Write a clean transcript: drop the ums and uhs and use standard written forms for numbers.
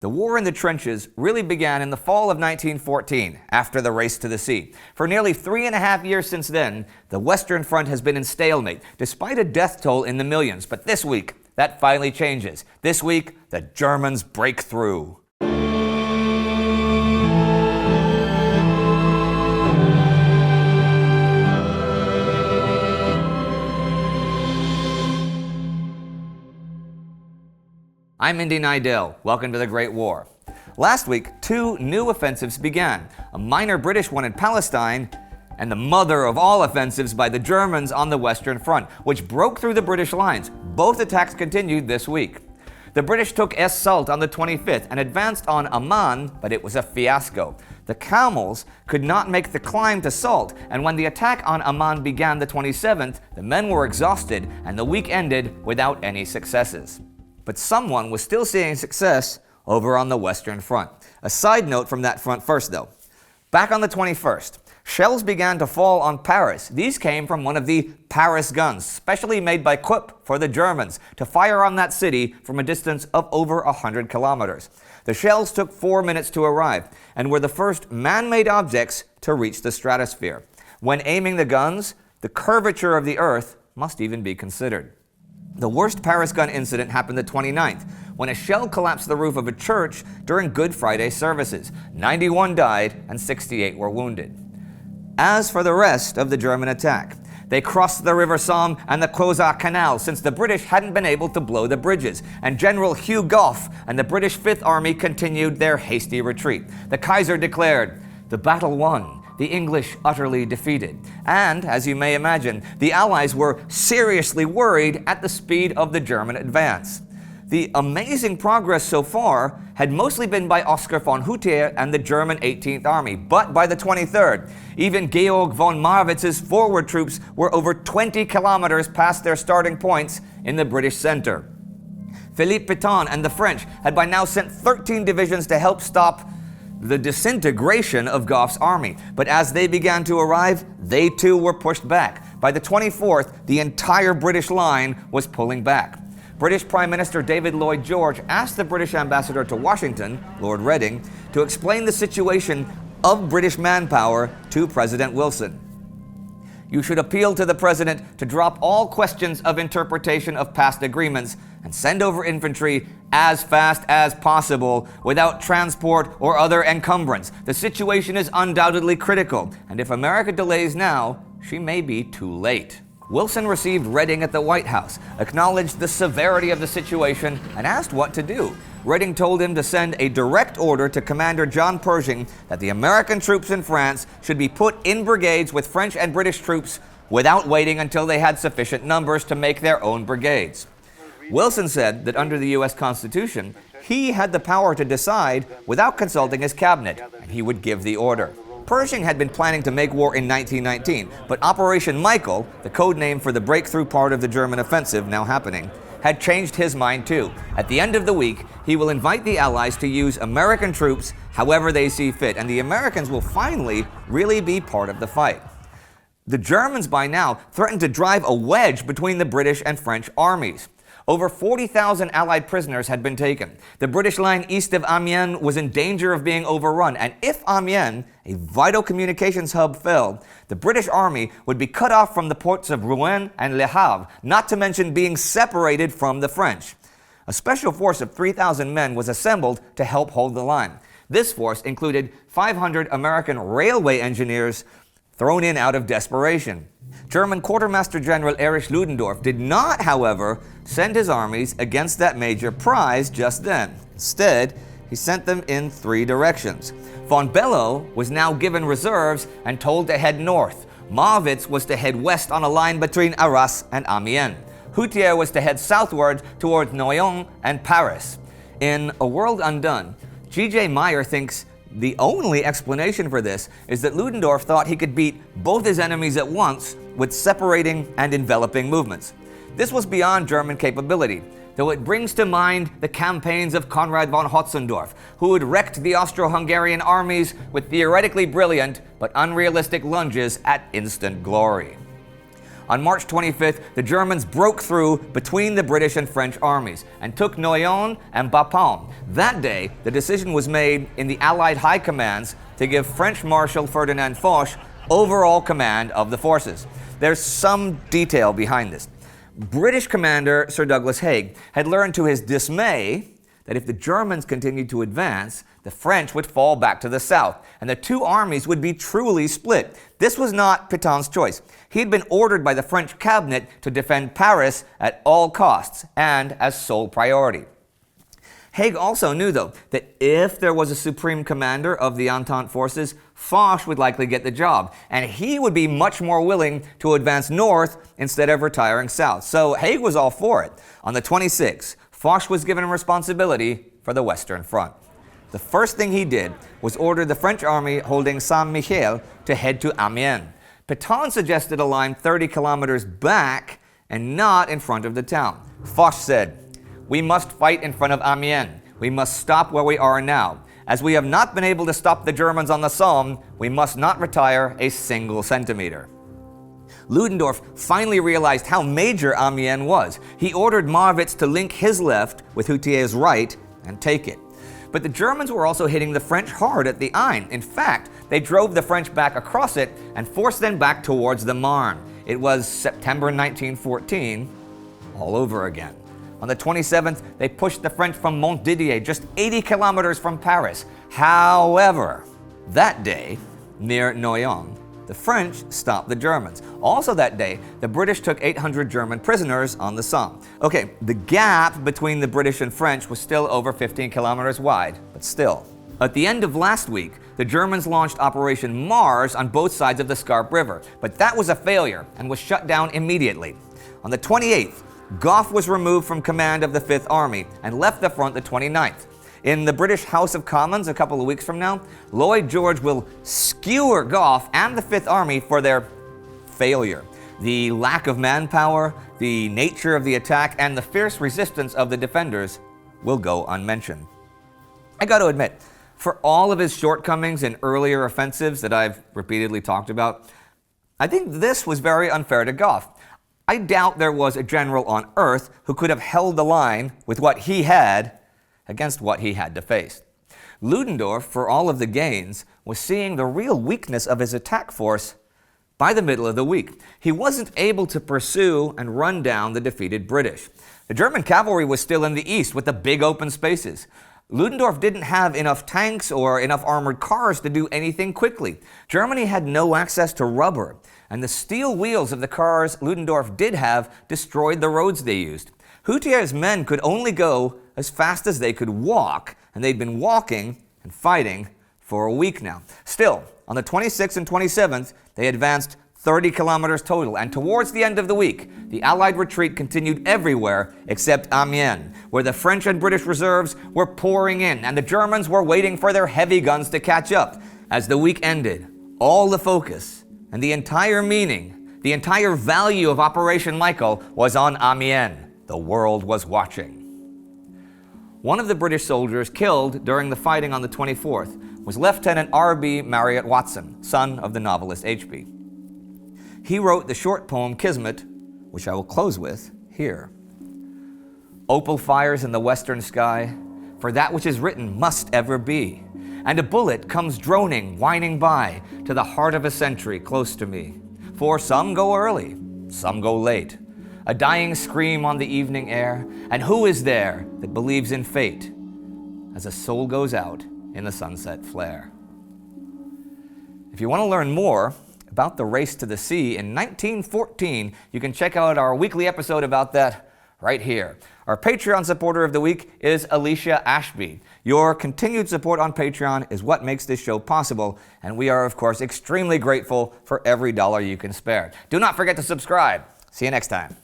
The war in the trenches really began in the fall of 1914, after the race to the sea. For nearly 3.5 years since then, the Western Front has been in stalemate, despite a death toll in the millions. But this week, that finally changes. This week, the Germans break through. I'm Indy Nidell. Welcome to the Great War. Last week, 2 new offensives began, a minor British one in Palestine, and the mother of all offensives by the Germans on the Western Front, which broke through the British lines. Both attacks continued this week. The British took Es-Salt on the 25th and advanced on Amman, but it was a fiasco. The camels could not make the climb to Salt, and when the attack on Amman began the 27th, the men were exhausted, and the week ended without any successes. But someone was still seeing success over on the Western Front. A side note from that front first, though. Back on the 21st, shells began to fall on Paris. These came from one of the Paris guns, specially made by Krupp for the Germans, to fire on that city from a distance of over 100 kilometers. The shells took 4 minutes to arrive and were the first man-made objects to reach the stratosphere. When aiming the guns, the curvature of the Earth must even be considered. The worst Paris gun incident happened the 29th, when a shell collapsed the roof of a church during Good Friday services. 91 died and 68 were wounded. As for the rest of the German attack, they crossed the River Somme and the Creusot Canal since the British hadn't been able to blow the bridges, and General Hugh Gough and the British Fifth Army continued their hasty retreat. The Kaiser declared, "The battle won. The English utterly defeated." And, as you may imagine, the Allies were seriously worried at the speed of the German advance. The amazing progress so far had mostly been by Oskar von Hutier and the German 18th Army, but by the 23rd, even Georg von Marwitz's forward troops were over 20 kilometers past their starting points in the British center. Philippe Pétain and the French had by now sent 13 divisions to help stop the disintegration of Gough's army. But as they began to arrive, they too were pushed back. By the 24th, the entire British line was pulling back. British Prime Minister David Lloyd George asked the British ambassador to Washington, Lord Reading, to explain the situation of British manpower to President Wilson. "You should appeal to the President to drop all questions of interpretation of past agreements and send over infantry as fast as possible without transport or other encumbrance. The situation is undoubtedly critical, and if America delays now, she may be too late." Wilson received Reading at the White House, acknowledged the severity of the situation, and asked what to do. Reading told him to send a direct order to Commander John Pershing that the American troops in France should be put in brigades with French and British troops without waiting until they had sufficient numbers to make their own brigades. Wilson said that under the U.S. Constitution, he had the power to decide without consulting his cabinet, and he would give the order. Pershing had been planning to make war in 1919, but Operation Michael, the code name for the breakthrough part of the German offensive now happening, had changed his mind too. At the end of the week, he will invite the Allies to use American troops however they see fit, and the Americans will finally really be part of the fight. The Germans by now threatened to drive a wedge between the British and French armies. Over 40,000 Allied prisoners had been taken. The British line east of Amiens was in danger of being overrun, and if Amiens, a vital communications hub, fell, the British army would be cut off from the ports of Rouen and Le Havre, not to mention being separated from the French. A special force of 3,000 men was assembled to help hold the line. This force included 500 American railway engineers thrown in out of desperation. German Quartermaster General Erich Ludendorff did not, however, send his armies against that major prize just then. Instead, he sent them in 3 directions. Von Below was now given reserves and told to head north. Marwitz was to head west on a line between Arras and Amiens. Hutier was to head southward towards Noyon and Paris. In A World Undone, G.J. Meyer thinks the only explanation for this is that Ludendorff thought he could beat both his enemies at once with separating and enveloping movements. This was beyond German capability, though it brings to mind the campaigns of Konrad von Hotzendorf, who had wrecked the Austro-Hungarian armies with theoretically brilliant but unrealistic lunges at instant glory. On March 25th, the Germans broke through between the British and French armies and took Noyon and Bapaume. That day, the decision was made in the Allied high commands to give French Marshal Ferdinand Foch overall command of the forces. There's some detail behind this. British commander Sir Douglas Haig had learned to his dismay that if the Germans continued to advance, the French would fall back to the south, and the two armies would be truly split. This was not Pétain's choice. He had been ordered by the French cabinet to defend Paris at all costs and as sole priority. Haig also knew, though, that if there was a supreme commander of the Entente forces, Foch would likely get the job, and he would be much more willing to advance north instead of retiring south. So Haig was all for it. On the 26th, Foch was given responsibility for the Western Front. The first thing he did was order the French army holding Saint-Mihiel to head to Amiens. Pétain suggested a line 30 kilometers back and not in front of the town. Foch said, "We must fight in front of Amiens. We must stop where we are now. As we have not been able to stop the Germans on the Somme, we must not retire a single centimeter." Ludendorff finally realized how major Amiens was. He ordered Marwitz to link his left with Hutier's right and take it. But the Germans were also hitting the French hard at the Aisne. In fact, they drove the French back across it and forced them back towards the Marne. It was September 1914 all over again. On the 27th, they pushed the French from Montdidier, just 80 kilometers from Paris. However, that day, near Noyon, the French stopped the Germans. Also that day, the British took 800 German prisoners on the Somme. Okay, the gap between the British and French was still over 15 kilometers wide, but still. At the end of last week, the Germans launched Operation Mars on both sides of the Scarpe River, but that was a failure and was shut down immediately. On the 28th, Gough was removed from command of the 5th Army and left the front the 29th. In the British House of Commons a couple of weeks from now, Lloyd George will skewer Gough and the 5th Army for their failure. The lack of manpower, the nature of the attack, and the fierce resistance of the defenders will go unmentioned. I got to admit, for all of his shortcomings in earlier offensives that I've repeatedly talked about, I think this was very unfair to Gough. I doubt there was a general on earth who could have held the line with what he had against what he had to face. Ludendorff, for all of the gains, was seeing the real weakness of his attack force by the middle of the week. He wasn't able to pursue and run down the defeated British. The German cavalry was still in the east with the big open spaces. Ludendorff didn't have enough tanks or enough armored cars to do anything quickly. Germany had no access to rubber, and the steel wheels of the cars Ludendorff did have destroyed the roads they used. Hutier's men could only go as fast as they could walk, and they'd been walking and fighting for a week now. Still, on the 26th and 27th, they advanced 30 kilometers total, and towards the end of the week, the Allied retreat continued everywhere except Amiens, where the French and British reserves were pouring in, and the Germans were waiting for their heavy guns to catch up. As the week ended, all the focus and the entire meaning, the entire value of Operation Michael was on Amiens. The world was watching. One of the British soldiers killed during the fighting on the 24th was Lieutenant R.B. Marriott Watson, son of the novelist H.P. He wrote the short poem Kismet, which I will close with here. Opal fires in the western sky, for that which is written must ever be, and a bullet comes droning, whining by, to the heart of a sentry close to me. For some go early, some go late, a dying scream on the evening air, and who is there that believes in fate as a soul goes out in the sunset flare? If you want to learn more about the race to the sea in 1914, you can check out our weekly episode about that right here. Our Patreon supporter of the week is Alicia Ashby. Your continued support on Patreon is what makes this show possible, and we are, of course, extremely grateful for every dollar you can spare. Do not forget to subscribe. See you next time.